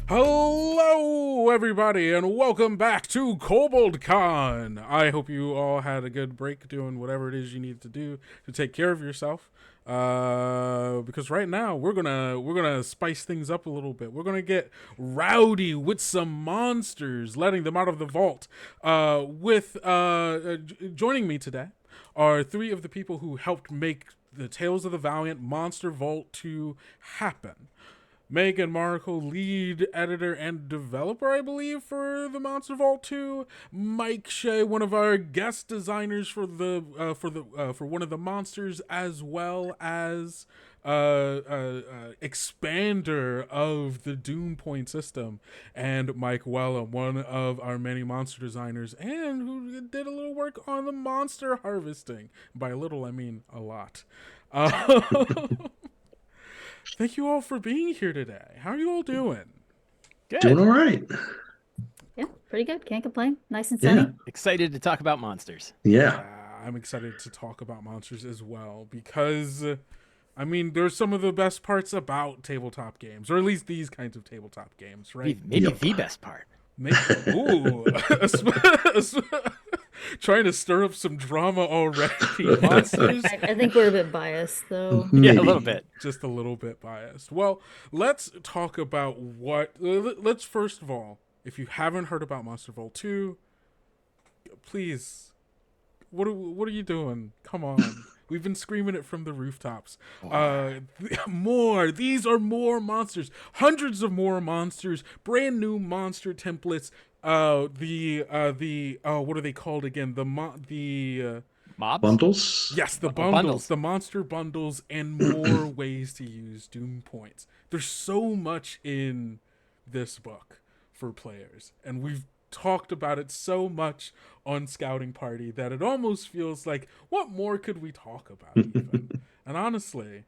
Hello, everybody, and welcome back to Kobold Con. I hope you all had a good break doing whatever it is you need to do to take care of yourself. Because right now we're gonna spice things up a little bit. We're gonna get rowdy with some monsters, letting them out of the vault. Joining me today are three of the people who helped make the Tales of the Valiant Monster Vault 2 happen. Megan Markle, lead editor and developer, I believe, for the Monster Vault 2. Mike Shea, one of our guest designers for one of the monsters, as well as expander of the Doom Point system, and Mike Wella, one of our many monster designers, and who did a little work on the monster harvesting. By little, I mean a lot. Thank you all for being here today. How are you all doing? Doing Good. all right. Yeah, pretty good. Can't complain. Nice and Yeah. sunny. Excited to talk about monsters. Yeah. I'm excited to talk about monsters as well because, I mean, there's some of the best parts about tabletop games, or at least these kinds of tabletop games, right? Maybe Yep. the best part. Ooh. Trying to stir up some drama already. Monsters? I think we're a bit biased, though. Yeah, a Maybe. little bit. Just a little bit biased. Well, let's talk about let's first of all, if you haven't heard about Monster Vault 2, please, what are you doing? Come on. We've been screaming it from the rooftops. More. These are more monsters. Hundreds of more monsters. Brand new monster templates. What are they called again? Mobs? Bundles? Yes, the Bundles. bundles, the monster bundles, and more ways to use Doom points. There's so much in this book for players, and we've talked about it so much on Scouting Party that it almost feels like, what more could we talk about even? And honestly,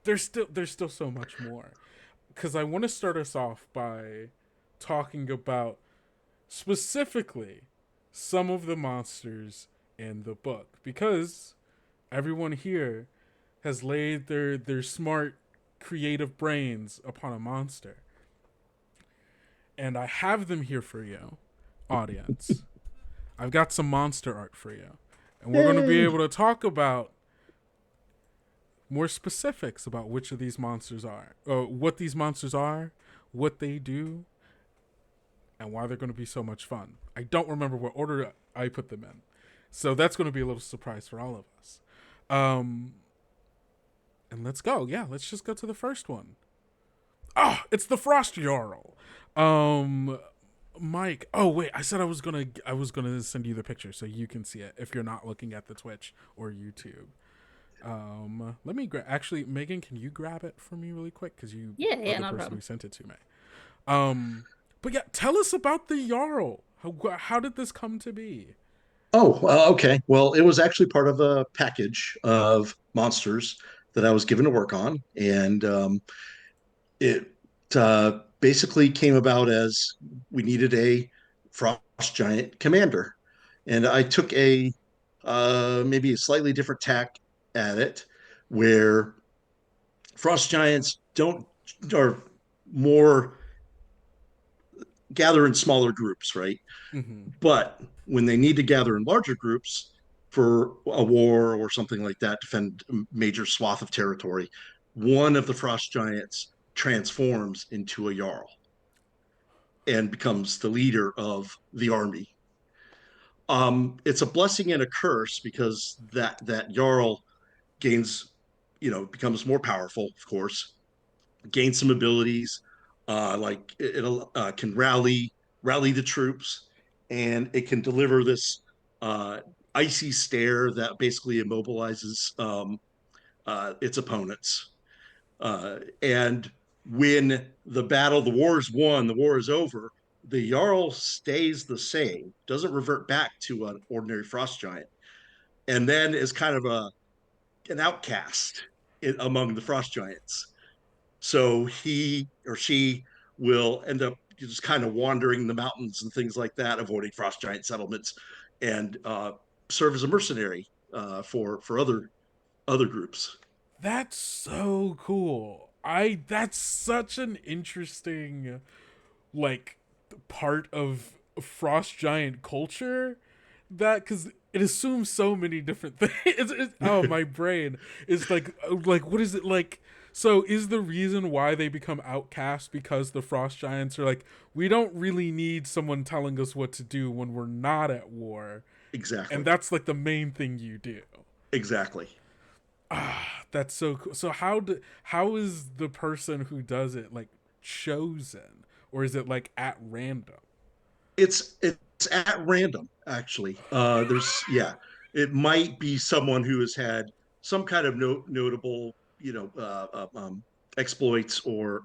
there's still so much more. Because I want to start us off by talking about specifically some of the monsters in the book, because everyone here has laid their smart creative brains upon a monster, and I have them here for you, audience. I've got some monster art for you, and we're going to be Yay. able to talk about more specifics about which of these monsters are, what these monsters are, what they do, and why they're going to be so much fun. I don't remember what order I put them in, so that's going to be a little surprise for all of us. And let's go. Yeah, let's just go to the first one. It's the Frost Jarl. Mike. Oh wait, I said I was gonna send you the picture so you can see it if you're not looking at the Twitch or YouTube. Let me actually, Megan, can you grab it for me really quick, because you Yeah, are yeah, the no person problem. who sent it to me. But yeah, tell us about the Jarl. How did this come to be? Oh, okay. Well, it was actually part of a package of monsters that I was given to work on. And it basically came about as we needed a frost giant commander. And I took maybe a slightly different tack at it, where frost giants don't are more gather in smaller groups, right? Mm-hmm. But when they need to gather in larger groups for a war or something like that, defend a major swath of territory, one of the frost giants transforms into a jarl and becomes the leader of the army. It's a blessing and a curse, because that jarl gains, becomes more powerful, of course, gains some abilities, like it can rally the troops, and it can deliver this uh, icy stare that basically immobilizes its opponents. And when the war is won, the war is over, the Jarl stays the same, doesn't revert back to an ordinary frost giant, and then is kind of an outcast among the frost giants. So he or she will end up just kind of wandering the mountains and things like that, avoiding frost giant settlements, and serve as a mercenary for other groups. That's so cool. That's such an interesting like part of frost giant culture, that because it assumes so many different things. Oh, my brain is like what is it like? So is the reason why they become outcast because the frost giants are like, we don't really need someone telling us what to do when we're not at war, and Exactly. that's like the main thing you do. Exactly. That's so cool. So how is the person who does it like chosen, or is it like at random? It's at random, actually. There's yeah, it might be someone who has had some kind of notable, exploits or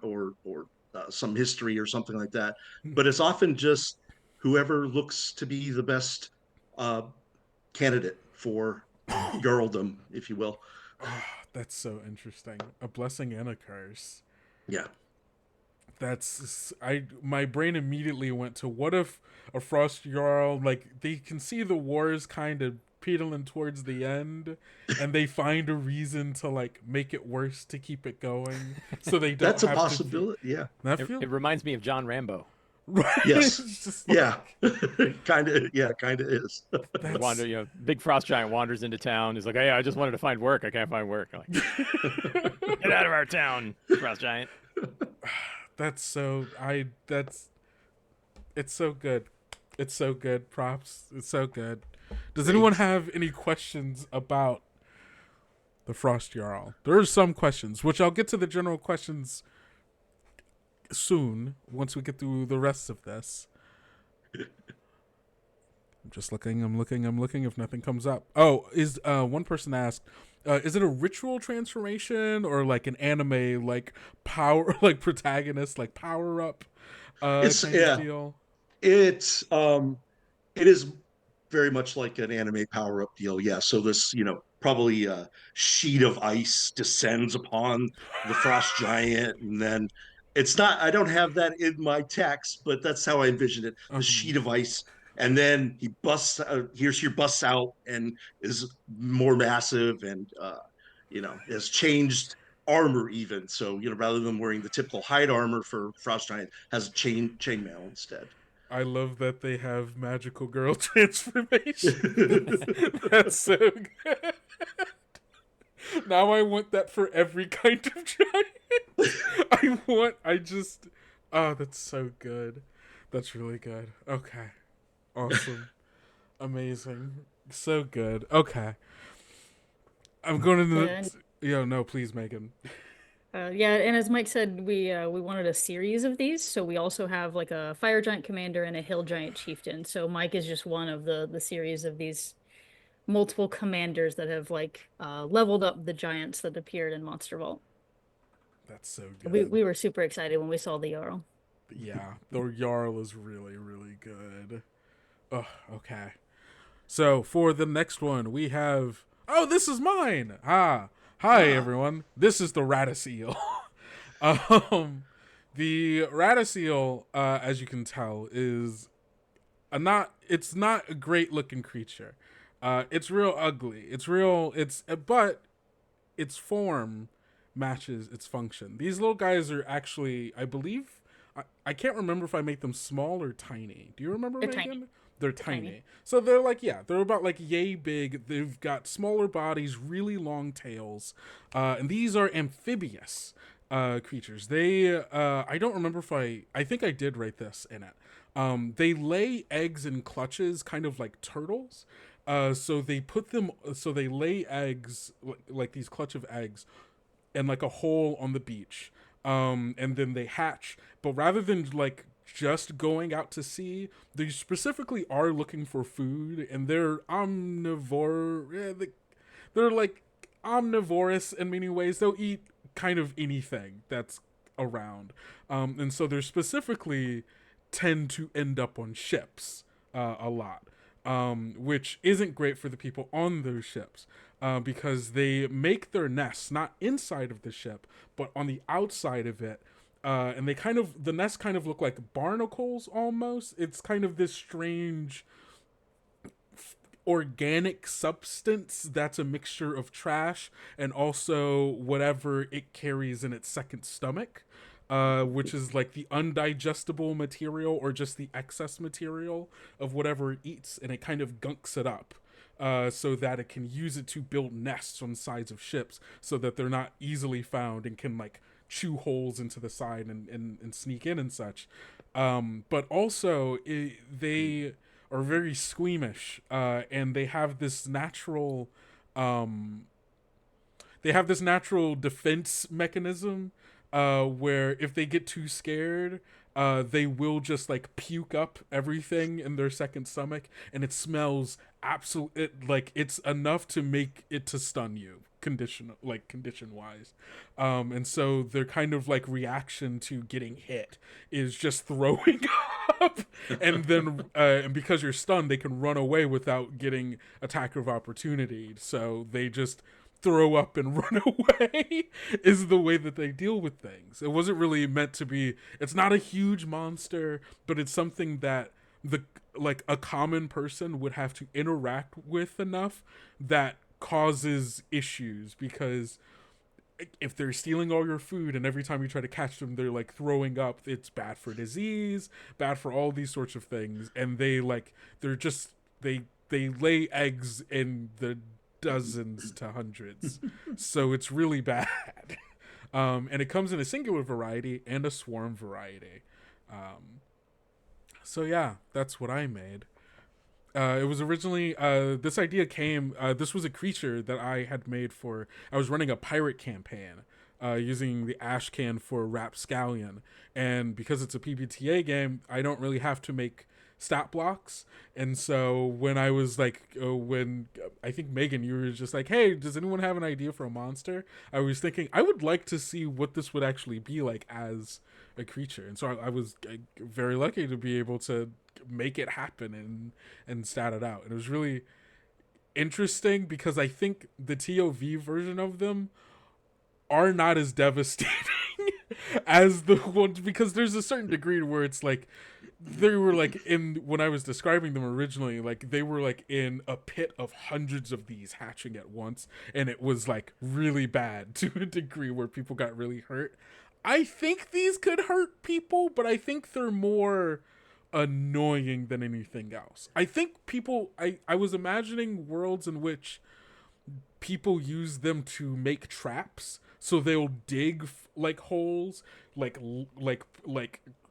some history or something like that. But it's often just whoever looks to be the best uh, candidate for Jarldom, if you will. Oh, that's so interesting. A blessing and a curse. Yeah. That's I my brain immediately went to, what if a frost jarl, like, they can see the wars kind of pedaling towards the end, and they find a reason to like make it worse to keep it going, so they don't That's a have to be possibility. Yeah. that It, feel it reminds me of John Rambo. right. Yes. It's just like, Yeah. Kind of. Yeah. Kind of is. that's Big frost giant wanders into town. He's like, "Hey, I just wanted to find work. I can't find work." I'm like, "Get out of our town, frost giant." that's so I that's it's so good. It's so good. Props. It's so good. Does anyone Thanks. have any questions about the Frost Jarl? There are some questions, which I'll get to the general questions soon once we get through the rest of this. I'm just looking. I'm looking. If nothing comes up, is one person asked, is it a ritual transformation or like an anime like power like protagonist like power up It's kind of yeah. deal? It's it is very much like an anime power up deal. Yeah. So this, probably a sheet of ice descends upon the frost giant, and then it's not. I don't have that in my text, but that's how I envisioned it. The sheet of ice, and then he or she busts out and is more massive, and has changed armor even. So rather than wearing the typical hide armor for frost giant, has chainmail instead. I love that they have magical girl transformation. That's so good. Now I want that for every kind of giant. That's so good. That's really good. Okay. Awesome. Amazing. So good. Okay. I'm going to Yeah, no, please, Megan. yeah, and as Mike said, we wanted a series of these, so we also have like a fire giant commander and a hill giant chieftain. So Mike is just one of the series of these multiple commanders that have like leveled up the giants that appeared in Monster Vault. That's so We good. we were super excited when we saw the Jarl. Yeah, the Jarl is really, really good. Oh, okay. So for the next one, we have. Oh, this is mine. Hi Ah, everyone. This is the Ratasil. um, the Ratasil, as you can tell, is a not. It's not a great looking creature. It's real ugly. It's real. But its form matches its function. These little guys are actually, I believe, I can't remember if I make them small or tiny. Do you remember, They're tiny. Megan? They're They're tiny. tiny. So they're like, yeah, they're about like yay big. They've got smaller bodies, really long tails. And these are amphibious creatures. I don't remember if I think I did write this in it. They lay eggs in clutches, kind of like turtles. So they lay eggs, like these clutch of eggs, and like a hole on the beach. And then they hatch. But rather than like just going out to sea, they specifically are looking for food, and they're omnivore. They're like omnivorous in many ways. They'll eat kind of anything that's around. And so they're specifically tend to end up on ships a lot, which isn't great for the people on those ships, because they make their nests not inside of the ship, but on the outside of it. And the nests kind of look like barnacles almost. It's kind of this strange organic substance that's a mixture of trash and also whatever it carries in its second stomach. which is like the undigestible material or just the excess material of whatever it eats, and it kind of gunks it up. So that it can use it to build nests on sides of ships so that they're not easily found and can like chew holes into the side and sneak in and such. But also, they are very squeamish, and they have this natural defense mechanism where if they get too scared, they will just like puke up everything in their second stomach, and it smells like it's enough to make it to stun you condition wise. And so their kind of like reaction to getting hit is just throwing up, and then and because you're stunned, they can run away without getting attack of opportunity, so they just throw up and run away is the way that they deal with things. It wasn't really meant to be, it's not a huge monster, but it's something that a common person would have to interact with enough that causes issues, because if they're stealing all your food and every time you try to catch them they're like throwing up, it's bad for disease, bad for all these sorts of things, and they lay eggs in the dozens to hundreds. So it's really bad. And it comes in a singular variety and a swarm variety. So yeah, that's what I made. It was originally this idea came. This was a creature that I had made for. I was running a pirate campaign using the ash can for Rapscallion, and because it's a PBTA game, I don't really have to make stat blocks. And so when I was like, when I think Megan, you were just like, hey, does anyone have an idea for a monster? I was thinking I would like to see what this would actually be like as a creature. And so I was very lucky to be able to make it happen and stat it out. And it was really interesting because I think the TOV version of them are not as devastating as the ones, because there's a certain degree where it's like they were like in, when I was describing them originally, like they were like in a pit of hundreds of these hatching at once, and it was like really bad to a degree where people got really hurt. I think these could hurt people, but I think they're more annoying than anything else. I think people, I was imagining worlds in which people use them to make traps, so they'll dig like holes, like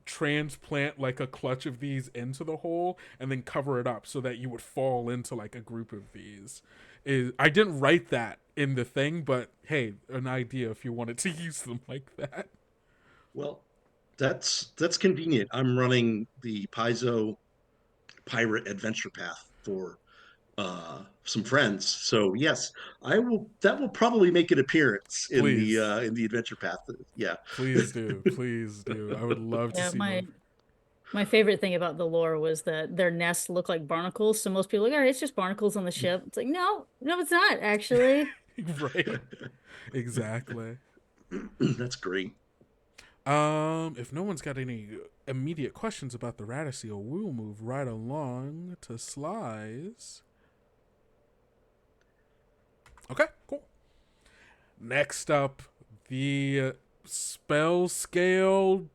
transplant like a clutch of these into the hole and then cover it up so that you would fall into like a group of these. I didn't write that in the thing, but hey, an idea if you wanted to use them like that. Well, that's convenient. I'm running the Paizo Pirate Adventure Path for some friends. So yes, I will. That will probably make an appearance in the Adventure Path. Yeah, please do, please do. I would love to see them. My favorite thing about the lore was that their nests look like barnacles. So most people are like, all right, it's just barnacles on the ship. It's like, no, it's not actually. Right. Exactly. That's great. If no one's got any immediate questions about the Radasil, we'll move right along to Slice. Okay, cool. Next up, the spell scale.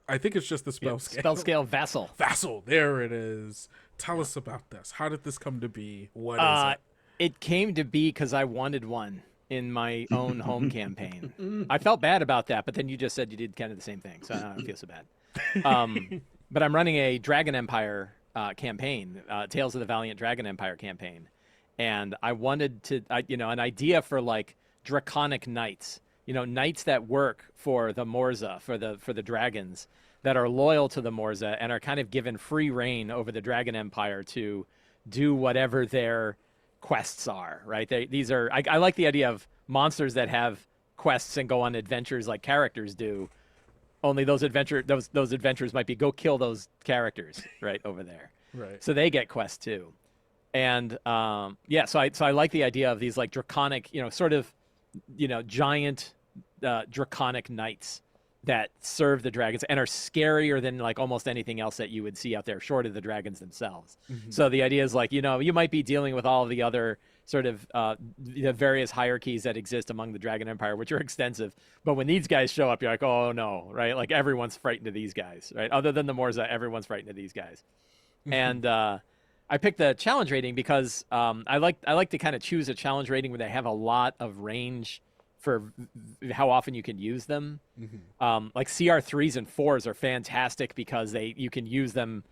I think it's just the spell scale. Spell scale Vassal. Vassal, there it is. Tell us about this. How did this come to be? What is it? It came to be because I wanted one in my own home campaign. I felt bad about that, but then you just said you did kind of the same thing, so I don't feel so bad. But I'm running a Dragon Empire campaign, Tales of the Valiant Dragon Empire campaign, and I wanted to, an idea for like draconic knights, knights that work for the Morza, for the dragons, that are loyal to the Morza and are kind of given free reign over the Dragon Empire to do whatever their quests are, right? These are, I like the idea of monsters that have quests and go on adventures like characters do. Only those adventures might be go kill those characters right over there. Right. So they get quests too. And so I like the idea of these like draconic, sort of, giant draconic knights that serve the dragons and are scarier than like almost anything else that you would see out there, short of the dragons themselves. So the idea is like, you might be dealing with all of the other sort of the various hierarchies that exist among the Dragon Empire, which are extensive. But when these guys show up, you're like, oh no, right? Like everyone's frightened of these guys, right? Other than the Morza, everyone's frightened of these guys. And I picked the challenge rating because I like to kind of choose a challenge rating where they have a lot of range for how often you can use them. Like CR3s and 4s are fantastic because you can use them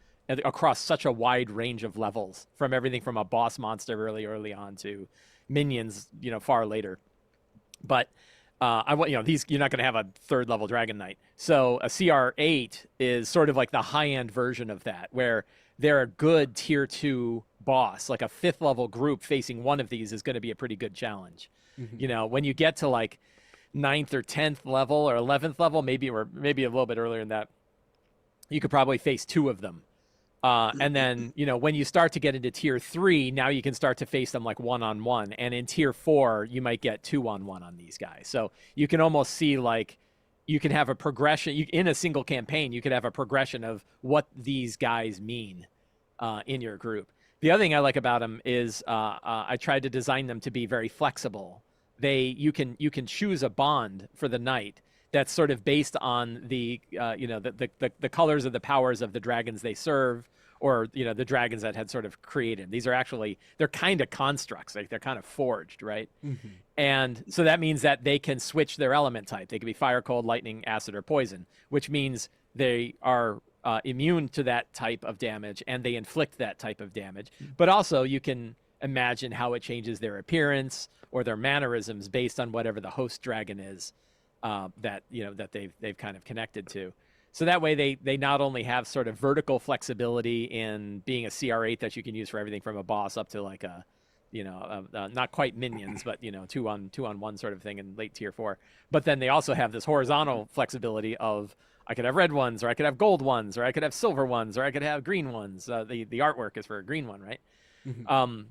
across such a wide range of levels, from everything from a boss monster really early on to minions, far later. But these, you're not going to have a 3rd level Dragon Knight. So a CR8 is sort of like the high end version of that, where they're a good tier 2 boss. Like a 5th level group facing one of these is going to be a pretty good challenge. When you get to like 9th or 10th level or 11th level, maybe a little bit earlier than that, you could probably face 2 of them. And then, when you start to get into tier 3, now you can start to face them like 1-on-1. And in tier 4, you might get 2-on-1 on these guys. So you can almost see like you can have a progression in a single campaign. You could have a progression of what these guys mean in your group. The other thing I like about them is I tried to design them to be very flexible. You can choose a bond for the knight that's sort of based on the colors of the powers of the dragons they serve, or the dragons that had sort of created. These are actually, they're kind of constructs, like they're kind of forged, right? And so that means that they can switch their element type. They can be fire, cold, lightning, acid, or poison, which means they are immune to that type of damage, and they inflict that type of damage. But also you can imagine how it changes their appearance or their mannerisms based on whatever the host dragon is that they've kind of connected to. So that way they not only have sort of vertical flexibility in being a CR8 that you can use for everything from a boss up to like a not quite minions, but 2-on-1 sort of thing in late tier 4. But then they also have this horizontal flexibility of, I could have red ones, or I could have gold ones, or I could have silver ones, or I could have green ones. The artwork is for a green one, right?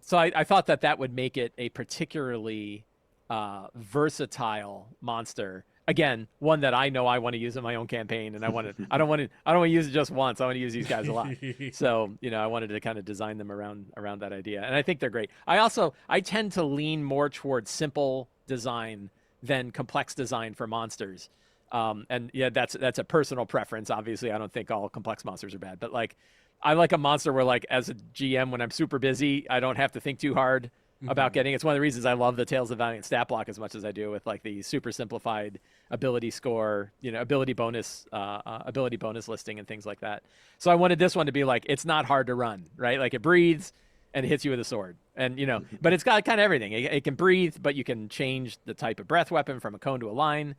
So I thought that would make it a particularly versatile monster. Again, one that I know I want to use in my own campaign, and I don't want to use it just once. I want to use these guys a lot. So I wanted to kind of design them around that idea, and I think they're great. I tend to lean more towards simple design than complex design for monsters. And yeah, that's a personal preference. Obviously, I don't think all complex monsters are bad, but like, I like a monster where, like, as a GM, when I'm super busy, I don't have to think too hard about getting. It's one of the reasons I love the Tales of Valiant stat block as much as I do, with like the super simplified ability score, ability bonus listing and things like that. So I wanted this one to be like, it's not hard to run, right? Like, it breathes and it hits you with a sword, and but it's got kind of everything. It can breathe, but you can change the type of breath weapon from a cone to a line.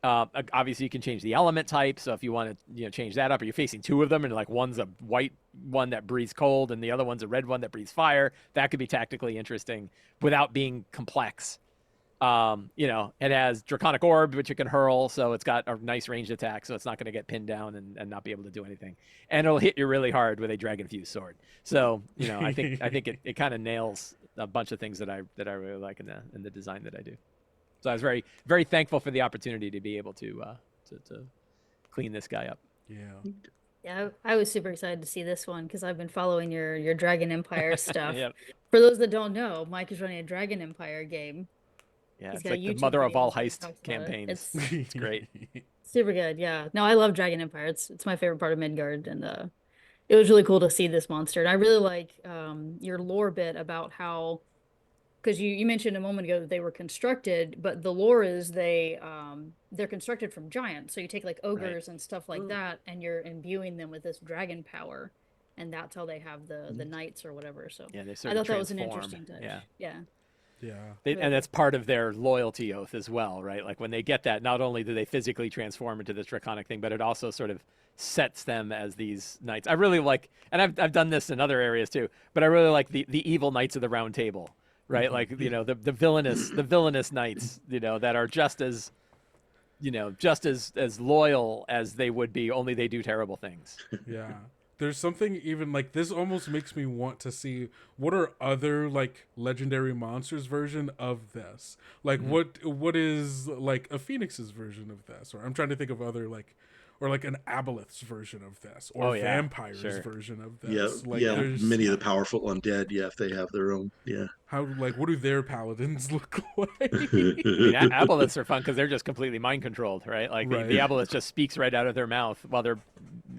Obviously you can change the element type, so if you want to change that up, or you're facing 2 of them and like one's a white one that breathes cold and the other one's a red one that breathes fire, that could be tactically interesting without being complex. It has Draconic Orb, which it can hurl, so it's got a nice ranged attack, so it's not going to get pinned down and not be able to do anything. And it'll hit you really hard with a Dragon Fused sword. So, I think it kind of nails a bunch of things that I really like in the design that I do. So I was very, very thankful for the opportunity to be able to clean this guy up. Yeah, I was super excited to see this one because I've been following your Dragon Empire stuff. Yep. For those that don't know, Mike is running a Dragon Empire game. Yeah, He's it's got a like the YouTube mother of video all where he heist talks about it. campaigns. It's great. Super good. Yeah. No, I love Dragon Empire. It's my favorite part of Midgard, and it was really cool to see this monster. And I really like your lore bit about how, because you mentioned a moment ago that they were constructed, but the lore is they're constructed from giants. So you take like ogres and stuff like that, and you're imbuing them with this dragon power, and that's how they have the knights or whatever. So yeah, they I sort thought of that was an transform. interesting touch. Yeah. Yeah. And that's part of their loyalty oath as well, right? Like, when they get that, not only do they physically transform into this draconic thing, but it also sort of sets them as these knights. I really like, and I've done this in other areas too, but I really like the evil knights of the Round Table, right? Like, the villainous knights, that are just as loyal as they would be, only they do terrible things. Yeah. there's something even like this almost makes me want to see what are other like legendary monsters version of this. Like what is like a phoenix's version of this, or I'm trying to think of other like, or like an aboleth's version of this, or Oh yeah, vampire's sure. version of Yeah, this. Like yeah. there's Many of the powerful undead, yeah, if they have their own, yeah. how like what do their paladins look like? I mean, aboleths are fun because they're just completely mind controlled, right? Like the Right. aboleth just speaks right out of their mouth while they're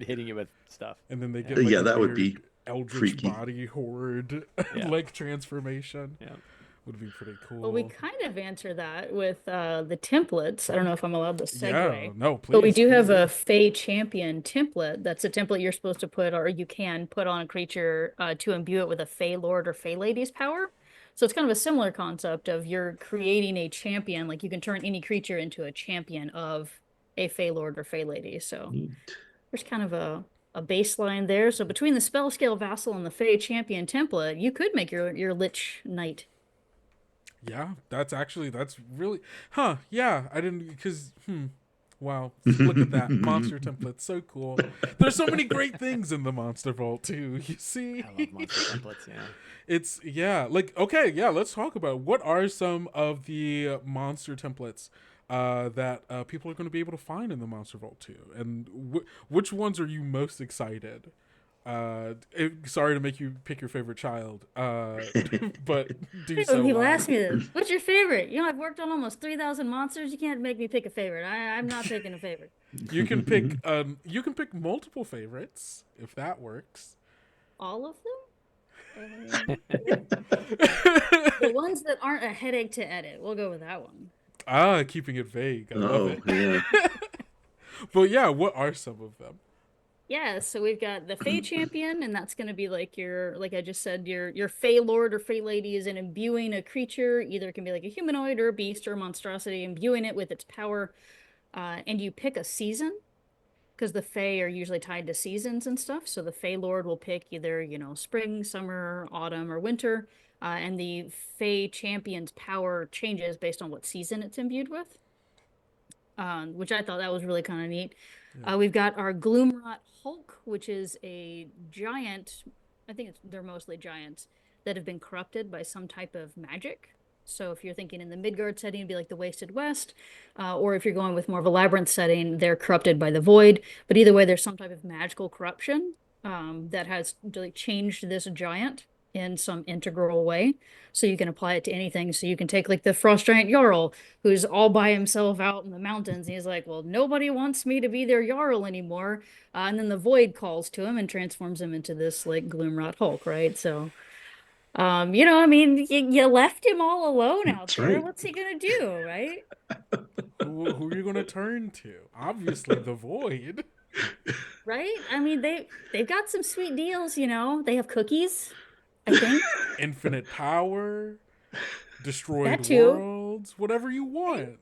hitting you with stuff. And then they Yeah. get like Yeah, a that would be weird eldritch freaky. body horde Yeah. like transformation. Yeah. Would be pretty Well, we cool. kind of answer that with the templates. I don't know if I'm allowed to Yeah, segue, no, but we please, do have please. a Fey Champion template. That's a template you're supposed to put, or you can put on a creature to imbue it with a Fey Lord or Fey Lady's power. So it's kind of a similar concept of you're creating a champion. Like you can turn any creature into a champion of a Fey Lord or Fey Lady. So there's kind of a baseline there. So between the spell scale vassal and the Fey Champion template, you could make your Lich Knight. Yeah, that's really, huh? Yeah, I didn't because wow, look at that monster template, so cool. There's so many great things in the Monster Vault too. You see, I love monster templates. Yeah. it's yeah, like okay, yeah. Let's talk about what are some of the monster templates that people are going to be able to find in the Monster Vault too, and which ones are you most excited? Sorry to make you pick your favorite child, but do When so people well. ask me this, what's your favorite? You know, I've worked on almost 3,000 monsters. You can't make me pick a favorite. I'm not picking a favorite. You can pick multiple favorites if that works. All of them? The ones that aren't a headache to edit. We'll go with that one. Ah, keeping it vague. I love Oh, it. yeah. But yeah, what are some of them? Yeah, so we've got the Fey Champion, and that's going to be like like I just said, your Fey Lord or Fey Lady is in imbuing a creature. Either it can be like a humanoid or a beast or a monstrosity, imbuing it with its power. And you pick a season, because the Fae are usually tied to seasons and stuff. So the Fae Lord will pick either, spring, summer, autumn, or winter. And the Fae Champion's power changes based on what season it's imbued with, which I thought that was really kind of neat. Yeah. We've got our Gloomrot Hulk, which is a giant. I think they're mostly giants that have been corrupted by some type of magic. So if you're thinking in the Midgard setting, it'd be like the Wasted West, or if you're going with more of a labyrinth setting, they're corrupted by the void. But either way, there's some type of magical corruption that has really changed this giant in some integral way. So you can apply it to anything. So you can take like the Frost Giant Jarl, who's all by himself out in the mountains. And he's like, well, nobody wants me to be their Jarl anymore. And then the void calls to him and transforms him into this like Gloomrot Hulk, right? So I mean, you left him all alone out That's there. right. What's he gonna do, right? Who are you going to turn to? Obviously, the Void. Right? I mean, they've got some sweet deals, They have cookies, I think. Infinite power, That destroyed too. worlds, whatever you want.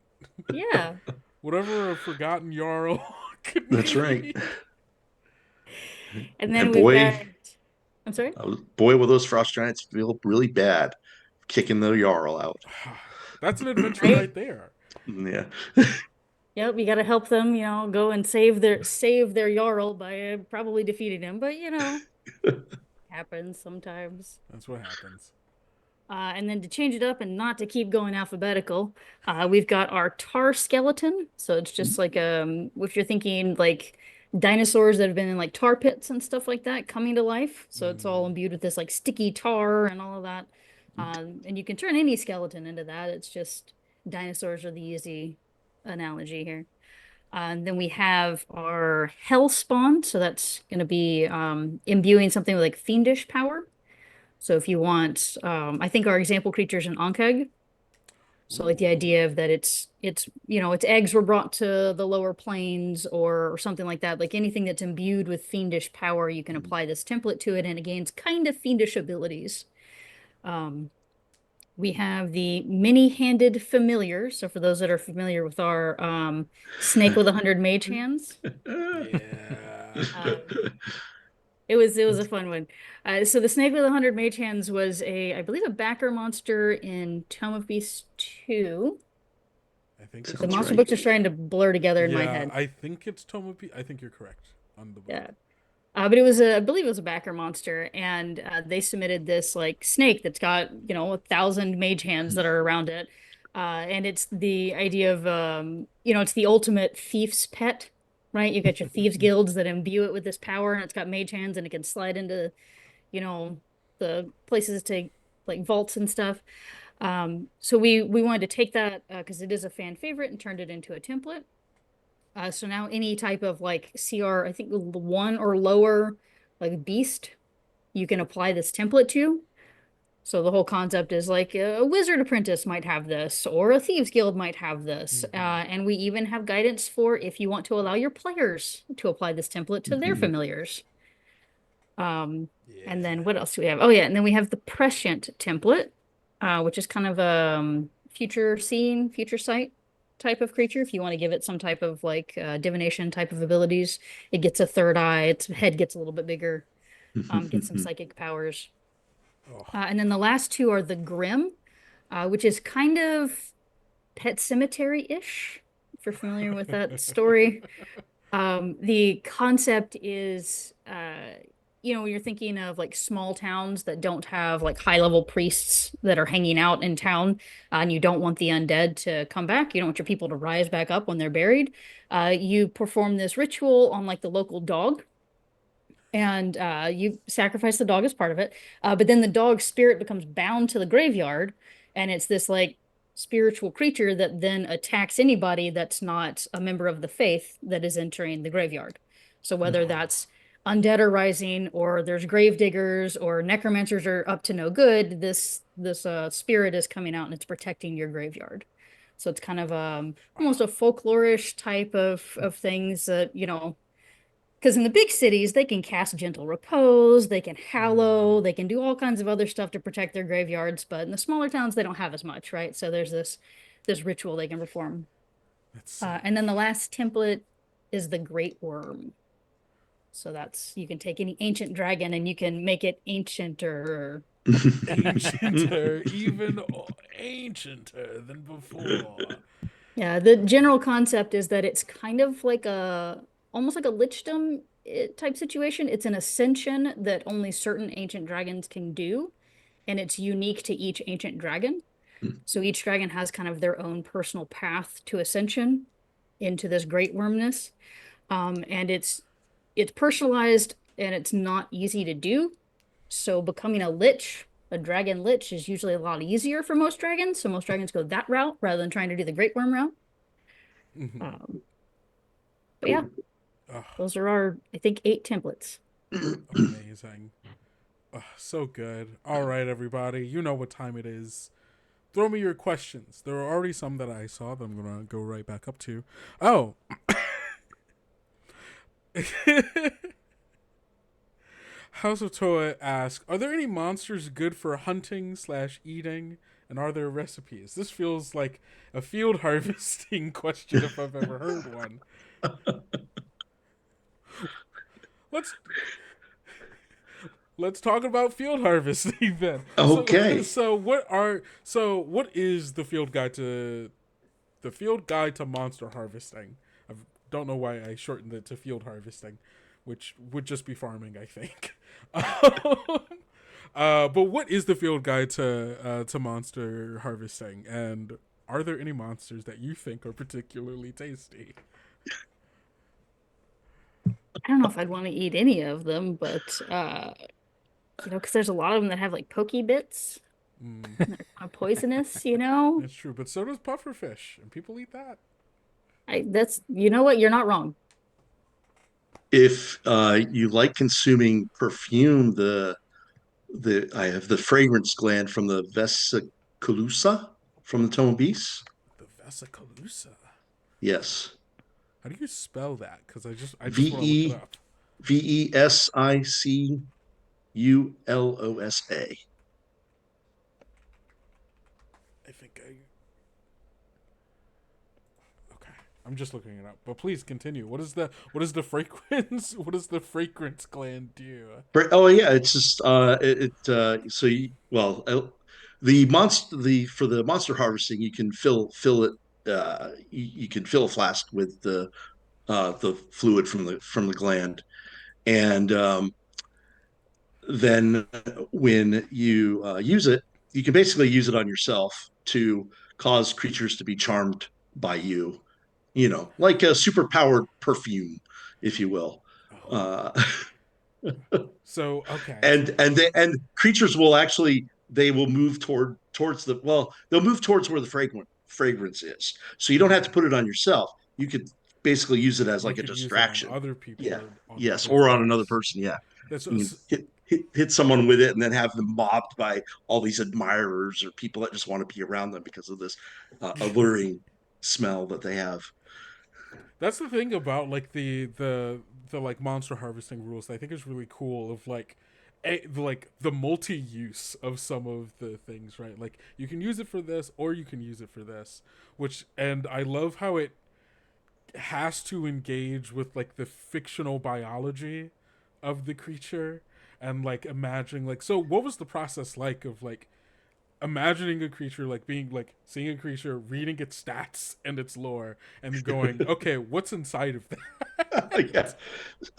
Yeah. Whatever a forgotten Jarl could That's right. need. And then And we've boy, got I'm sorry? boy, will those frost giants feel really bad kicking the Jarl out. That's an adventure Right? right there. Yeah. Yep, you gotta help them, go and save their Jarl by probably defeating him. But happens sometimes. That's what happens. And then to change it up and not to keep going alphabetical, we've got our tar skeleton. So it's just like if you're thinking like dinosaurs that have been in like tar pits and stuff like that coming to life. So it's all imbued with this like sticky tar and all of that. And you can turn any skeleton into that. It's just dinosaurs are the easy analogy here. And then we have our hell spawn. So that's going to be imbuing something with like fiendish power. So if you want, I think our example creature is an Ankeg. So like the Ooh. idea of that its eggs were brought to the lower planes or something like that. Like anything that's imbued with fiendish power, you can apply this template to it and it gains kind of fiendish abilities. We have the many-handed familiar. So for those that are familiar with our snake with 100 mage hands. Yeah. It was a fun one. So the Snake with 100 Mage Hands was I believe, a backer monster in Tome of Beasts 2. I think The Sounds monster right. books are starting to blur together in my yeah, head. I think it's Tomopi. I think you're correct on the book. Yeah. But it was a, I believe it was a backer monster, and they submitted this like snake that's got 1,000 mage hands that are around it, and it's the idea of it's the ultimate thief's pet, right? You got your thieves guilds that imbue it with this power, and it's got mage hands, and it can slide into you know the places to like vaults and stuff. So we wanted to take that because it is a fan favorite and turned it into a template. So now any type of like CR, I think one or lower, like beast, you can apply this template to. So the whole concept is like a wizard apprentice might have this, or a thieves guild might have this. And we even have guidance for if you want to allow your players to apply this template to their Mhm. familiars. Um, and then Yeah. what else do we have? Oh yeah, and then we have the prescient template, which is kind of a future seeing, future sight type of creature. If you want to give it some type of like divination type of abilities, it gets a third eye. Its head gets a little bit bigger. Gets some psychic powers. Oh. And then the last two are the Grim, which is kind of Pet Cemetery-ish, if you're familiar with that story. The concept is, when you're thinking of like small towns that don't have like high level priests that are hanging out in town, and you don't want the undead to come back, you don't want your people to rise back up when they're buried. You perform this ritual on like the local dog, and you sacrifice the dog as part of it. But then the dog's spirit becomes bound to the graveyard, and it's this like spiritual creature that then attacks anybody that's not a member of the faith that is entering the graveyard. So whether that's undead are rising, or there's grave diggers, or necromancers are up to no good, this spirit is coming out and it's protecting your graveyard. So it's kind of almost a folklorish type of things that because in the big cities, they can cast gentle repose, they can hallow, they can do all kinds of other stuff to protect their graveyards. But in the smaller towns, they don't have as much, right? So there's this ritual they can perform. That's so And then the last template is the Great Worm. So that's you can take any ancient dragon and you can make it ancienter. ancienter, even ancienter than before. Yeah, the general concept is that it's kind of like a almost like a lichdom type situation. It's an ascension that only certain ancient dragons can do, and it's unique to each ancient dragon. So each dragon has kind of their own personal path to ascension into this great wormness. And it's personalized and it's not easy to do. So becoming a lich, a dragon lich, is usually a lot easier for most dragons. So most dragons go that route rather than trying to do the great worm route. Um, but yeah, Cool. Oh, those are our, I think, 8 templates. amazing. Oh, so good. All right, everybody. You know what time it is. Throw me your questions. There are already some that I saw that I'm going to go right back up to. Oh. House of Toa asks, are there any monsters good for hunting / eating? And are there recipes? This feels like a field harvesting question if I've ever heard one. Let's let's talk about field harvesting then. So Okay. what is the field guide to monster harvesting? I don't know why I shortened it to field harvesting, which would just be farming, I think. But what is the field guide to monster harvesting, and are there any monsters that you think are particularly tasty? I don't know if I'd want to eat any of them, but because there's a lot of them that have like pokey bits Mm, and they're kind of poisonous. that's true, but so does pufferfish, and people eat that. That's you know what, you're not wrong. If you like consuming perfume, the I have the fragrance gland from the vesiculosa from the Tomobis. The vesiculosa. Yes, How do you spell that? Because I just want to look it V up. Vesiculosa. I think I. Okay, I'm just looking it up. But please continue. What is the fragrance? What does the fragrance gland do? Oh yeah, it's just so the monster the for the monster harvesting you can fill it you can fill a flask with the fluid from the gland, And then when you use it, you can basically use it on yourself to cause creatures to be charmed by you. Like a super powered perfume, if you will. Oh. Uh, So okay. and creatures will actually they will move towards they'll move towards where the fragrance is. So you don't have to Mhm. put it on yourself. You could basically use it as You like a could use it on distraction. other people Yeah. or on Yes. other Or on another things. person. Yeah. That's You can hit someone with it and then have them mobbed by all these admirers or people that just want to be around them because of this alluring smell that they have. that's the thing about like the like monster harvesting rules that I think is really cool of like the multi-use of some of the things, right? Like you can use it for this or you can use it for this, which and I love how it has to engage with like the fictional biology of the creature and like imagining like so what was the process like of like imagining a creature like being like seeing a creature reading its stats and its lore and going okay what's inside of Yeah.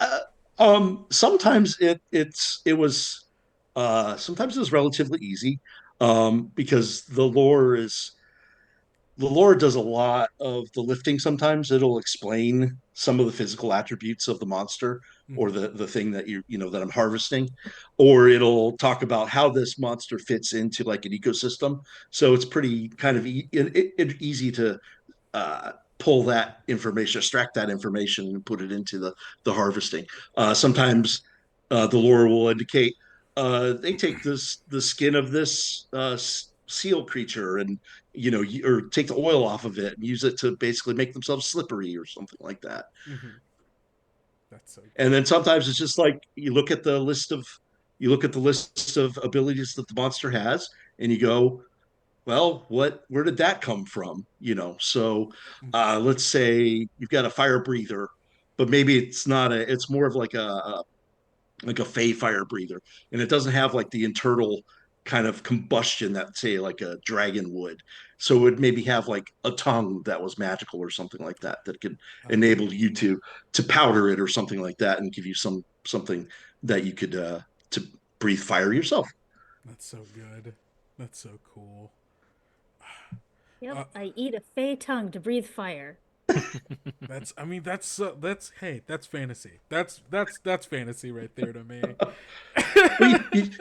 that. Uh, sometimes sometimes it was relatively easy because the lore does a lot of the lifting. Sometimes it'll explain some of the physical attributes of the monster or Mm-hmm. the thing that that I'm harvesting, or it'll talk about how this monster fits into like an ecosystem. So it's pretty kind of easy to pull that information, extract that information, and put it into the harvesting. Sometimes the lore will indicate they take the skin of this seal creature and or take the oil off of it and use it to basically make themselves slippery or something like that. Mm-hmm. That's so And then cool. sometimes it's just like you look at the list of abilities that the monster has, and you go, well, where did that come from? So Mm-hmm. let's say you've got a fire breather, but maybe it's not it's more of like a fey fire breather, and it doesn't have like the internal kind of combustion that say like a dragon would. So it would maybe have like a tongue that was magical or something like that that could enable you Oh, to powder it or something like that and give you something that you could to breathe fire yourself. that's so good. That's so cool. Yep, uh, I eat a fey tongue to breathe fire. that's I mean that's hey that's fantasy that's fantasy right there to me. Well,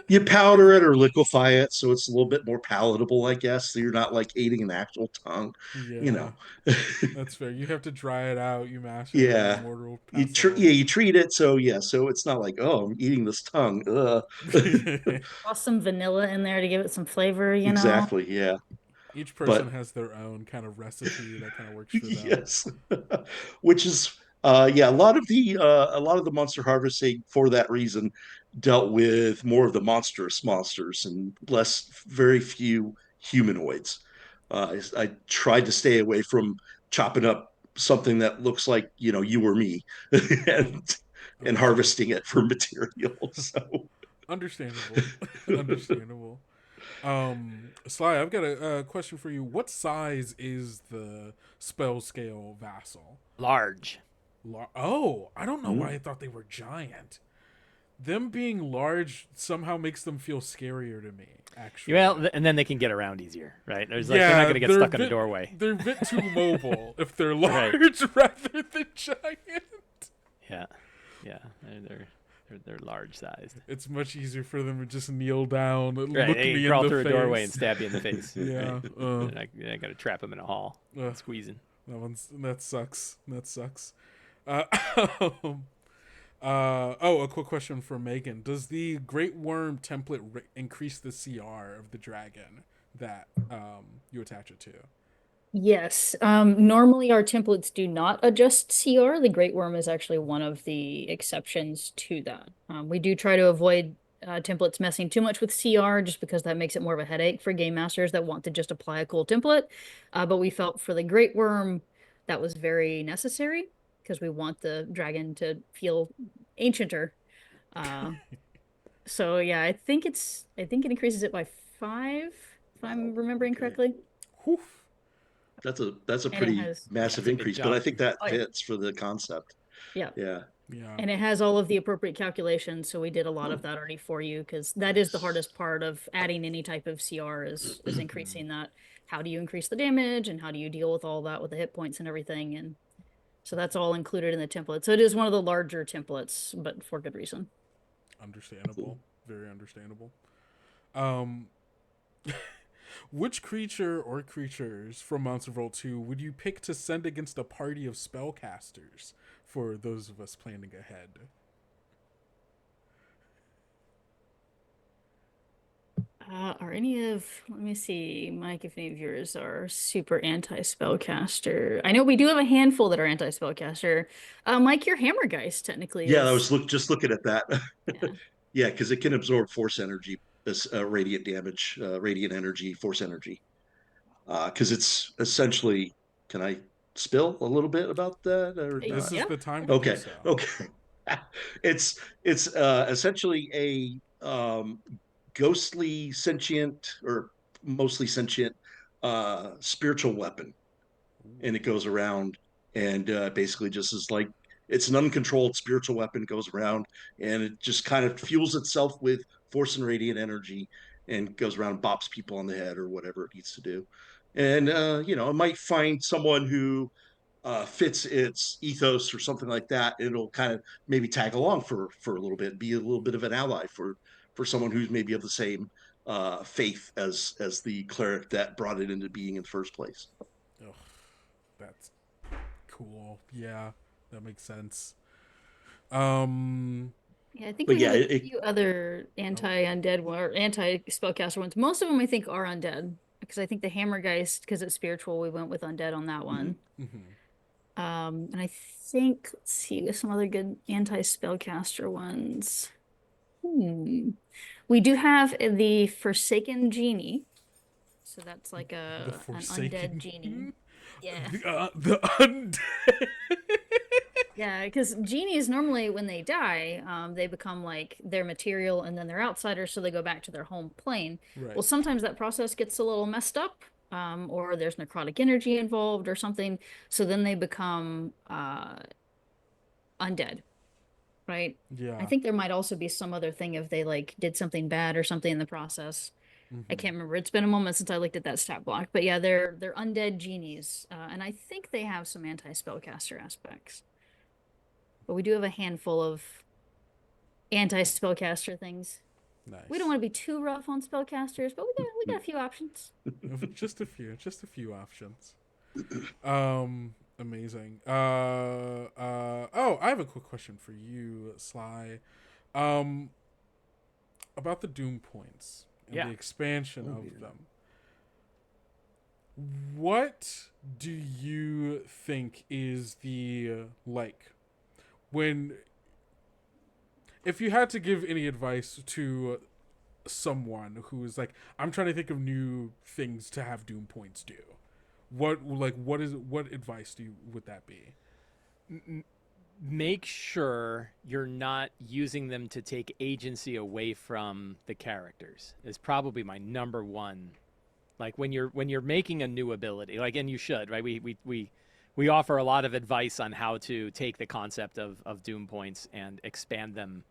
you powder it or liquefy it so it's a little bit more palatable, I guess. So you're not like eating an actual tongue, you Yeah, know. that's fair. You have to dry it out, you mash it, and then Yeah. mortar will pass over. You treat it so yeah, so it's not like, oh, I'm eating this tongue. Toss some vanilla in there to give it some flavor, you know? Exactly, yeah. Each person But has their own kind of recipe that kind of works for them. yes. Which is yeah, a lot of the monster harvesting for that reason dealt with more of the monstrous monsters and less very few humanoids. I tried to stay away from chopping up something that looks like, you or me and Understand, harvesting it for material. So understandable, understandable. Sly, I've got a question for you. What size is the spell scale vassal? Large. Oh, I don't know why mm, I thought they were giant. Them being large somehow makes them feel scarier to me. Actually, Well, and then they can get around easier, right? There's like they're not yeah, going to get stuck in a doorway. they're a bit too mobile if they're Right. large rather than giant. Yeah. Yeah. They're large sized. It's much easier for them to just kneel down, Right. look They can me in crawl the through a doorway and face. stab you in the face. Right. Yeah, They're not going to trap them in a hall, uh, squeezing. that sucks. That sucks. Uh, a quick question for Megan: does the Great Worm template increase the CR of the dragon that you attach it to? Yes. Normally our templates do not adjust CR. The Great Worm is actually one of the exceptions to that. We do try to avoid templates messing too much with CR just because that makes it more of a headache for game masters that want to just apply a cool template. But we felt for the Great Worm that was very necessary because we want the dragon to feel ancienter. Uh, so yeah, I think it increases it by 5, if wow. I'm remembering Okay. correctly. Whew. That's a And it pretty has, Yeah, massive it's a big increase, but I jump. think that oh yeah, fits for the concept. yeah. Yeah. Yeah. And it has all of the appropriate calculations, so we did a lot of that already for you because that is the hardest part of adding any type of CR is increasing that. How do you increase the damage and how do you deal with all that with the hit points and everything? And so that's all included in the template. So it is one of the larger templates, but for good reason. Understandable. Very understandable. Um, which creature or creatures from Monster Vault 2 would you pick to send against a party of spellcasters for those of us planning ahead? Are any of, let me see, Mike, if any of yours are super anti-spellcaster. I know we do have a handful that are anti-spellcaster. Mike, your Hammergeist technically Yeah, I is, was just looking at that. yeah. Yeah, because it can absorb force energy, this radiant damage, radiant energy, force energy. Because it's essentially, can I spill a little bit about that or This not? is Yeah. the time to do Okay, so. okay. It's essentially a ghostly sentient or mostly sentient spiritual weapon, and it goes around and basically just is like it's an uncontrolled spiritual weapon, goes around and it just kind of fuels itself with force and radiant energy and goes around and bops people on the head or whatever it needs to do. And it might find someone who fits its ethos or something like that. It'll kind of maybe tag along for a little bit, be a little bit of an ally for someone who's maybe of the same faith as the cleric that brought it into being in the first place. Ugh, that's cool. Yeah, that makes sense. Um, Yeah, I think But we yeah, have a it few other oh, anti-undead or anti-spellcaster ones. Most of them I think are undead because I think the Hammergeist, because it's spiritual, we went with undead on that mhm. one. mhm. And I think, let's see, there's some other good anti-spellcaster ones. We do have the Forsaken Genie. So that's like The an undead Forsaken, genie. Yeah. the undead. Yeah, because genies normally when they die, they become like their material and then they're outsiders, so they go back to their home plane. Right. Well, sometimes that process gets a little messed up, or there's necrotic energy involved or something. So then they become undead, right? I Yeah. think there might also be some other thing if they like did something bad or something in the process. I hmm can't remember. It's been a moment since I looked at that stat block, but yeah, they're undead genies, and I think they have some anti-spellcaster aspects. But we do have a handful of anti-spellcaster things. We don't Nice. want to be too rough on spellcasters, but we got a few options. Just a few options. Amazing. Oh, I have a quick question for you, Sly. Um, about the Doom points and the Yeah. expansion Oh, of yeah. them. What do you think is the like when if you had to give any advice to someone who is like, I'm trying to think of new things to have Doom points do. What advice would that be? Make sure you're not using them to take agency away from the characters is probably my number one. Like when you're making a new ability, like, and you should, right? We offer a lot of advice on how to take the concept of Doom points and expand them,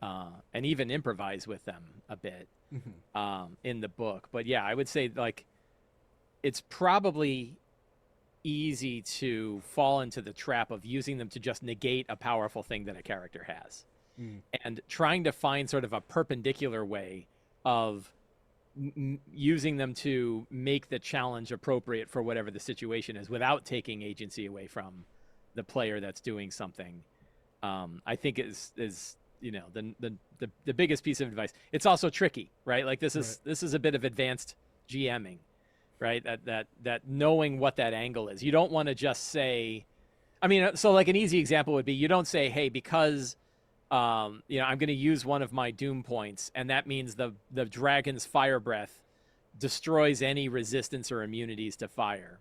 and even improvise with them a bit, Mm-hmm. in the book. But yeah, I would say like it's probably easy to fall into the trap of using them to just negate a powerful thing that a character has, Mm. and trying to find sort of a perpendicular way of using them to make the challenge appropriate for whatever the situation is without taking agency away from the player that's doing something. I think is the biggest piece of advice. It's also tricky, right? Like Right. this is a bit of advanced GMing, right? That knowing what that angle is. You don't want to just say, I mean, so like an easy example would be you don't say, hey, because I'm going to use one of my Doom points, and that means the dragon's fire breath destroys any resistance or immunities to fire,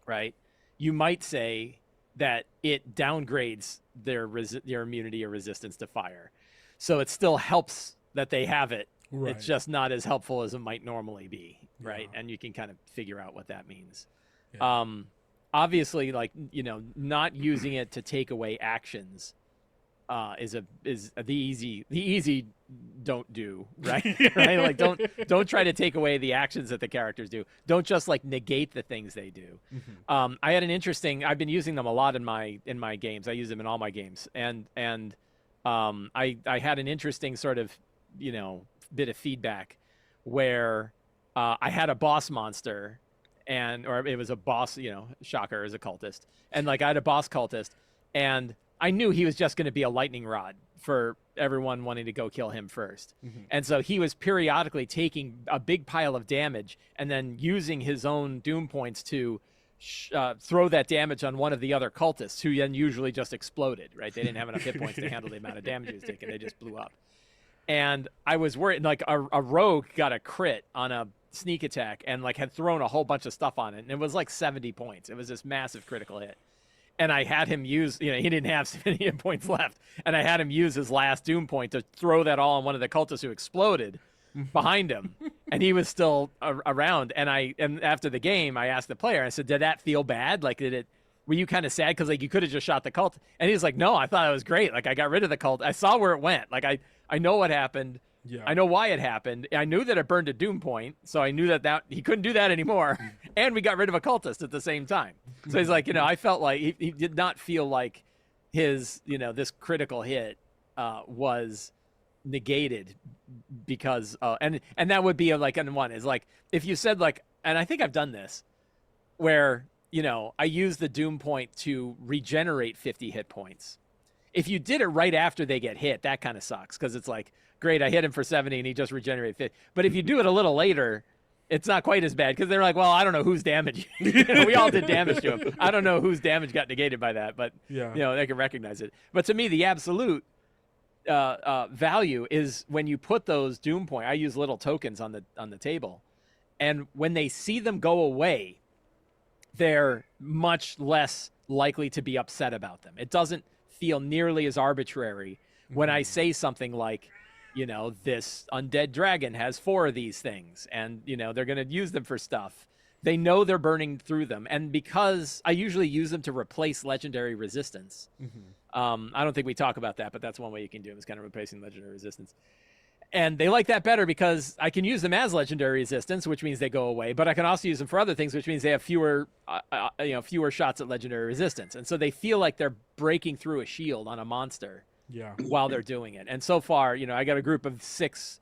right? You might say that it downgrades their immunity or resistance to fire, so it still helps that they have it. Right. It's just not as helpful as it might normally be, right? Yeah. And you can kind of figure out what that means. Yeah. Obviously, like, not using it to take away actions is the easy don't do, right? Right? Like don't try to take away the actions that the characters do. Don't just like negate the things they do. I had an interesting. I've been using them a lot in my games. I use them in all my games, and I had an interesting sort of bit of feedback where I had a boss monster, or it was a boss, shocker, as a cultist, and like I had a boss cultist, and I knew he was just going to be a lightning rod for everyone wanting to go kill him first. And so he was periodically taking a big pile of damage and then using his own doom points to throw that damage on one of the other cultists, who then usually just exploded, right? They didn't have enough hit points to handle the amount of damage he was taking. They just blew up. And I was worried, like a rogue got a crit on a sneak attack and like had thrown a whole bunch of stuff on it. And it was like 70 points. It was this massive critical hit. And I had him use, he didn't have so many hit points left. And I had him use his last doom point to throw that all on one of the cultists who exploded behind him. And he was still around. And after the game, I asked the player, I said, did that feel bad? Like, were you kind of sad? Because like you could have just shot the cult. And he was like, no, I thought it was great. Like I got rid of the cult. I saw where it went. Like I know what happened. Yeah. I know why it happened. I knew that it burned a doom point, so I knew that he couldn't do that anymore. And we got rid of a cultist at the same time. So he's like, I felt like he did not feel like his, this critical hit was negated because, and that would be like, and one is like, if you said like, and I think I've done this, where, I use the doom point to regenerate 50 hit points. If you did it right after they get hit, that kind of sucks, because it's like, great, I hit him for 70 and he just regenerated 50. But if you do it a little later, it's not quite as bad, because they're like, well, I don't know whose damage. We all did damage to him. I don't know whose damage got negated by that, but they can recognize it. But to me, the absolute value is when you put those doom point. I use little tokens on the table, and when they see them go away, they're much less likely to be upset about them. It doesn't feel nearly as arbitrary when I say something like, this undead dragon has 4 of these things, and they're going to use them for stuff. They know they're burning through them, and because I usually use them to replace legendary resistance. I don't think we talk about that, but that's one way you can do it, is kind of replacing legendary resistance. And they like that better because I can use them as legendary resistance, which means they go away, but I can also use them for other things, which means they have fewer shots at legendary resistance. And so they feel like they're breaking through a shield on a monster while they're doing it. And so far, I got a group of 6,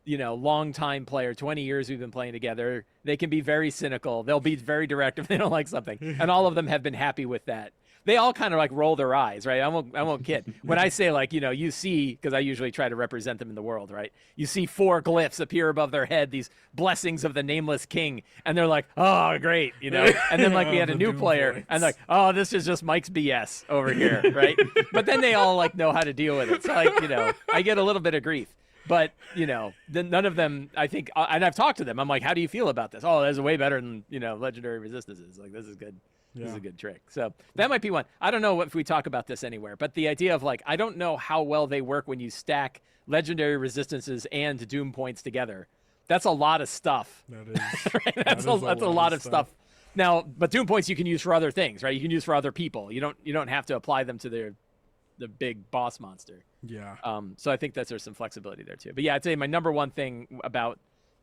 long-time player, 20 years we've been playing together. They can be very cynical. They'll be very direct if they don't like something. And all of them have been happy with that. They all kind of like roll their eyes, right? I won't kid. When I say like, you see, because I usually try to represent them in the world, right? You see 4 glyphs appear above their head, these blessings of the nameless king, and they're like, oh, great, And then like we had a new player, and like, oh, this is just Mike's BS over here, right? But then they all like know how to deal with it. So like, I get a little bit of grief. But, then none of them, I think, and I've talked to them. I'm like, how do you feel about this? Oh, that's way better than, legendary resistances. Like, this is good. This is a good trick. So that might be one. I don't know if we talk about this anywhere, but the idea of like, I don't know how well they work when you stack legendary resistances and doom points together. That's a lot of stuff. That is. Right? That's a lot of stuff. Now, but doom points you can use for other things, right? You can use for other people. You don't have to apply them to the big boss monster. Yeah. So I think there's some flexibility there too. But yeah, I'd say my number one thing about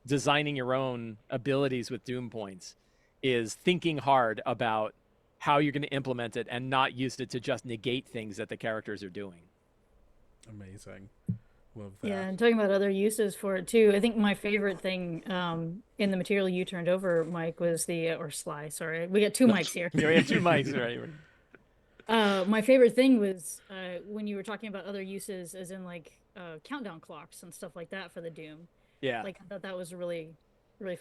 designing your own abilities with doom points is thinking hard about how you're going to implement it and not use it to just negate things that the characters are doing. Amazing. Love that. Yeah, and talking about other uses for it too, I think my favorite thing in the material you turned over, Mike, was or Sly, sorry. We got 2 mics here. Yeah, we have 2 mics, right? My favorite thing was when you were talking about other uses, as in like countdown clocks and stuff like that for the Doom. Yeah. Like I thought that was a really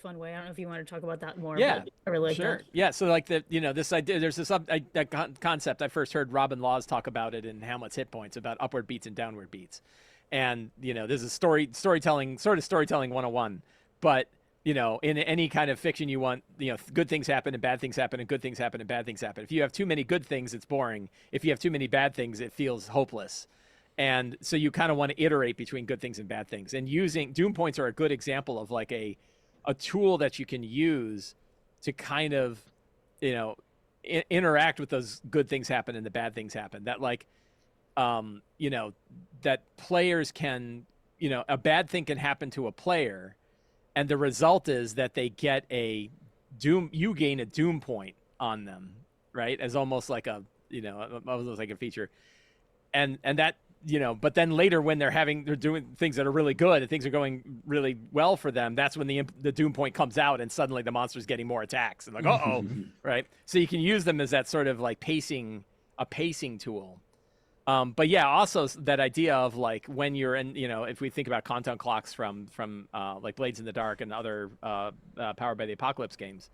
fun way. I don't know if you want to talk about that more. Yeah, but I really like sure. that. Yeah, so like this idea, there's this that concept. I first heard Robin Laws talk about it in Hamlet's Hit Points, about upward beats and downward beats. And this is storytelling 101. But in any kind of fiction, you want good things happen and bad things happen and good things happen and bad things happen. If you have too many good things, it's boring. If you have too many bad things, it feels hopeless. And so you kind of want to iterate between good things and bad things. And using doom points are a good example of like a tool that you can use to kind of, interact with those good things happen and the bad things happen. That like, you know, that players can, you know, a bad thing can happen to a player, and the result is that they get a doom. You gain a doom point on them, right? As almost like a, you know, almost like a feature, and that, you know, but then later when they're doing things that are really good and things are going really well for them, that's when the doom point comes out and suddenly the monster's getting more attacks and like, uh-oh, right? So you can use them as that sort of like a pacing tool. But yeah, also that idea of like when you're in, you know, if we think about content clocks from like Blades in the Dark and other Powered by the Apocalypse games,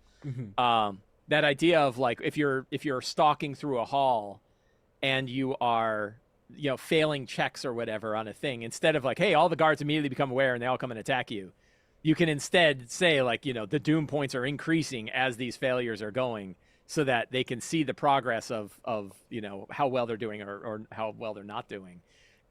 that idea of like if you're stalking through a hall and you are, you know, failing checks or whatever on a thing, instead of like, hey, all the guards immediately become aware and they all come and attack you, you can instead say like, you know, the doom points are increasing as these failures are going, so that they can see the progress of you know, how well they're doing or how well they're not doing,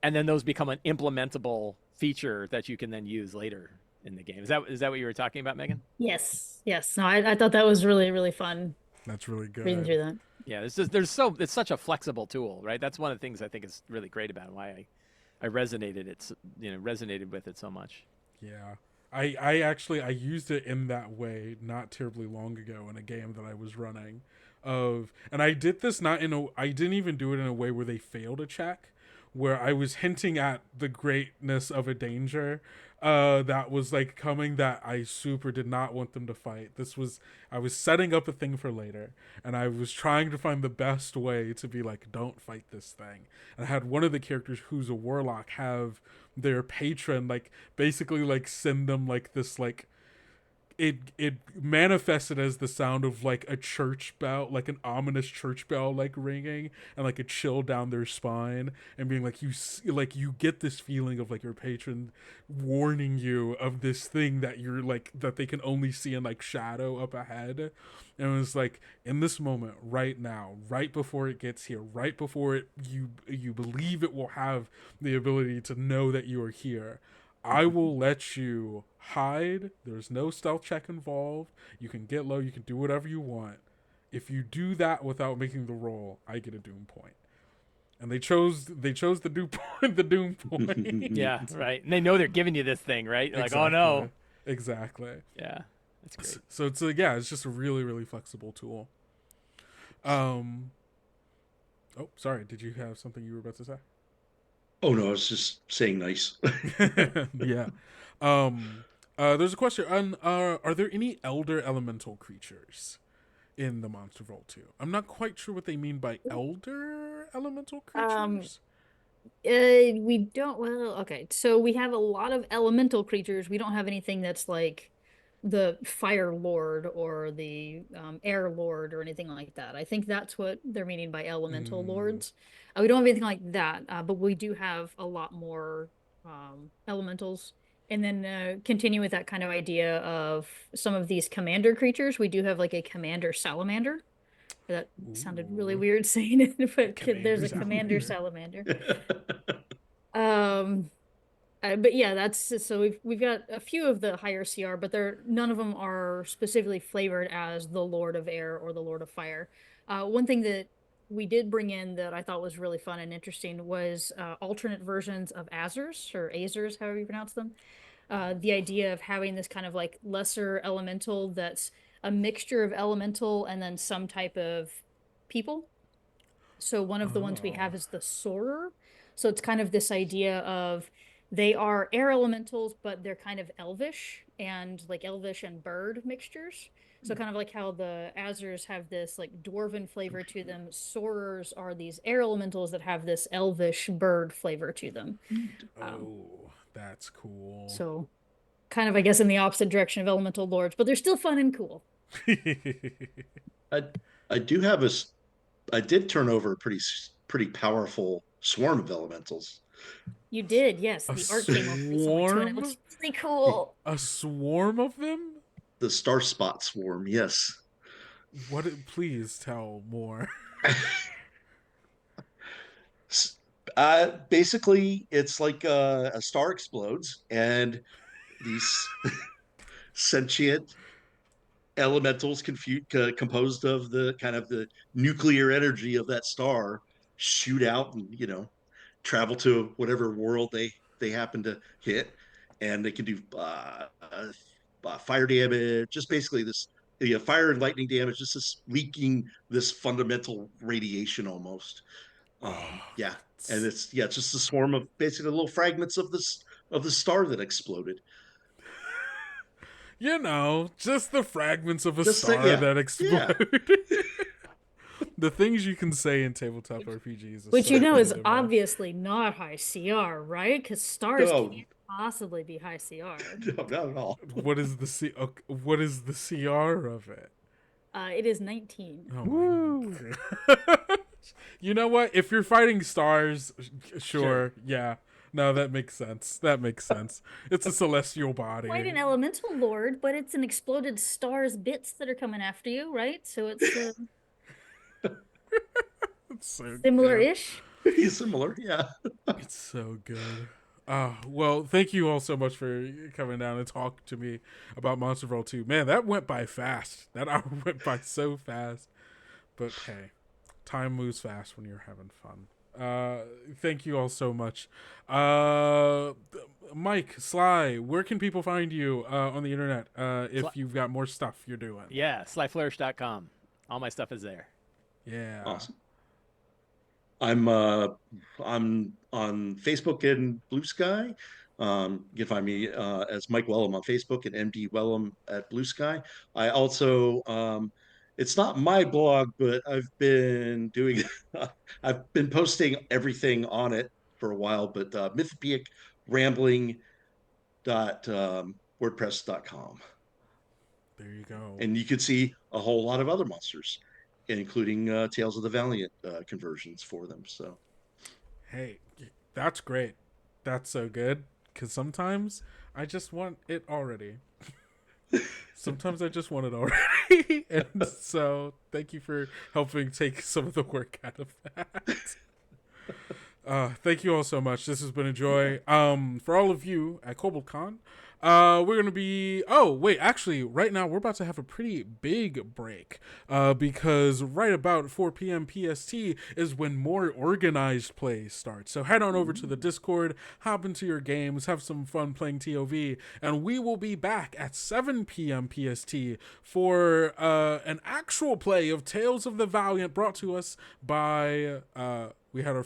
and then those become an implementable feature that you can then use later in the game. Is that what you were talking about, Megan? Yes, yes. No, I thought that was really, really fun That's really reading good. through that. Yeah, it's such a flexible tool, right? That's one of the things I think is really great about it, why I resonated with it so much. Yeah. I actually I used it in that way not terribly long ago in a game that I was running and I did this not in a I didn't even do it in a way where they failed a check, where I was hinting at the greatness of a danger that was like coming that I super did not want them to fight. I was setting up a thing for later, and I was trying to find the best way to be like, don't fight this thing. And I had one of the characters who's a warlock have their patron like basically like send them like this like it manifested as the sound of like a church bell, like an ominous church bell like ringing, and like a chill down their spine, and being like you get this feeling of like your patron warning you of this thing that you're like that they can only see in like shadow up ahead. And it was like, in this moment right now, right before it gets here, right before it you believe it will have the ability to know that you are here, I will let you hide. There's no stealth check involved. You can get low. You can do whatever you want. If you do that without making the roll, I get a doom point. And they chose the doom point. The doom point. Yeah, right. And they know they're giving you this thing, right? You're Exactly. like, oh no. Exactly. Yeah, that's great. So it's it's just a really really flexible tool. Oh, sorry. Did you have something you were about to say? Oh no, I was just saying nice. Yeah. There's a question on are there any elder elemental creatures in the Monster Vault 2? I'm not quite sure what they mean by elder elemental creatures. We don't, well, okay. So we have a lot of elemental creatures. We don't have anything that's like the Fire Lord or the Air Lord or anything like that. I think that's what they're meaning by elemental lords. We don't have anything like that, but we do have a lot more elementals. And then continue with that kind of idea of some of these commander creatures. We do have like a commander salamander. That sounded really Ooh. weird saying it, but there's Commander a commander salamander. salamander. But yeah, that's so we've got a few of the higher CR, but they're none of them are specifically flavored as the Lord of Air or the Lord of Fire. One thing that we did bring in that I thought was really fun and interesting was alternate versions of Azers or Azers, however you pronounce them. The idea of having this kind of like lesser elemental that's a mixture of elemental and then some type of people. So one of the ones we have Oh. is the Soarer. So it's kind of this idea of they are air elementals, but they're kind of elvish and like elvish and bird mixtures. So kind of like how the Azers have this like dwarven flavor to them, Soarers are these air elementals that have this elvish bird flavor to them. Oh, that's cool. So kind of, I guess, in the opposite direction of elemental lords, but they're still fun and cool. I I do have I did turn over a pretty powerful swarm of elementals. You did, yes. A The art came over recently too, and it swarm? looks really cool. A swarm of them? The star spot swarm, yes. What? Please tell more. Basically, it's like a star explodes, and these sentient elementals composed of the kind of the nuclear energy of that star shoot out and travel to whatever world they happen to hit, and they can do fire damage, just basically this fire and lightning damage, just this leaking this fundamental radiation almost. Oh, Yeah, and it's just a swarm of basically little fragments of the star that exploded. just the fragments of a Just star yeah, that yeah. explode. The things you can say in tabletop RPGs is Which so is good, man. obviously not high CR, right? Because stars No, can't possibly be high CR. no, not at all. What is the CR of it? It is 19. Oh Woo! my god. You know what? If you're fighting stars, sure, yeah. No, that makes sense. That makes sense. It's a celestial body. Quite an elemental lord, but it's an exploded star's bits that are coming after you, right? So it's It's so good. similar-ish. He's similar, yeah. It's so good. Well, thank you all so much for coming down and talk to me about Monster Roll 2. Man, that went by fast. That hour went by so fast. But hey, time moves fast when you're having fun. Thank you all so much. Mike, Sly, where can people find you on the internet if you've got more stuff you're doing? Yeah, slyflourish.com. All my stuff is there. Yeah. Awesome. I'm on Facebook and Blue Sky. You can find me as Mike Wellham on Facebook and MD Wellham at Blue Sky. I also it's not my blog, but I've been doing I've been posting everything on it for a while, but mythopoeic rambling dot wordpress.com. There you go. And you can see a whole lot of other monsters, including Tales of the Valiant conversions for them. So Hey, that's great. That's so good. Because sometimes I just want it already. Sometimes I just want it already. And so thank you for helping take some of the work out of that. Thank you all so much. This has been a joy. For all of you at KoboldCon, we're gonna be. Oh wait, actually, right now we're about to have a pretty big break. Because right about 4 p.m. PST is when more organized play starts. So head on over to the Discord, hop into your games, have some fun playing TOV, and we will be back at 7 p.m. PST for an actual play of Tales of the Valiant, brought to us by. We had our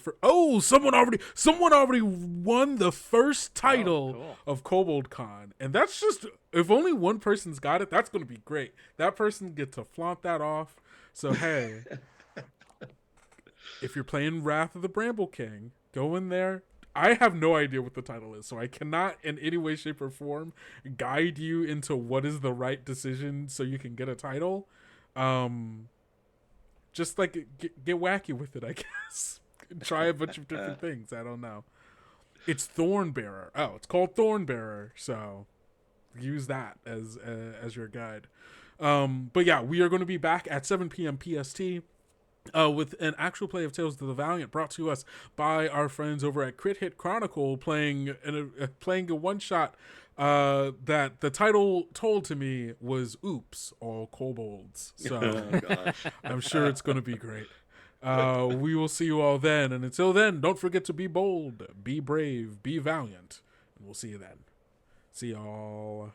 someone already won the first title cool. of KoboldCon, and that's just, if only one person's got it, that's gonna be great. That person gets to flaunt that off. So hey, if you're playing Wrath of the Bramble King, go in there. I have no idea what the title is, so I cannot in any way, shape, or form guide you into what is the right decision so you can get a title. Just like get wacky with it, I guess. Try a bunch of different things. I don't know. It's Thornbearer. Oh, it's called Thornbearer. So use that as your guide. But yeah, we are going to be back at 7 p.m. PST. With an actual play of Tales of the Valiant, brought to us by our friends over at Crit Hit Chronicle, playing a one shot that the title told to me was "Oops, All Kobolds." So I'm sure it's going to be great. We will see you all then, and until then, don't forget to be bold, be brave, be valiant, and we'll see you then. See y'all.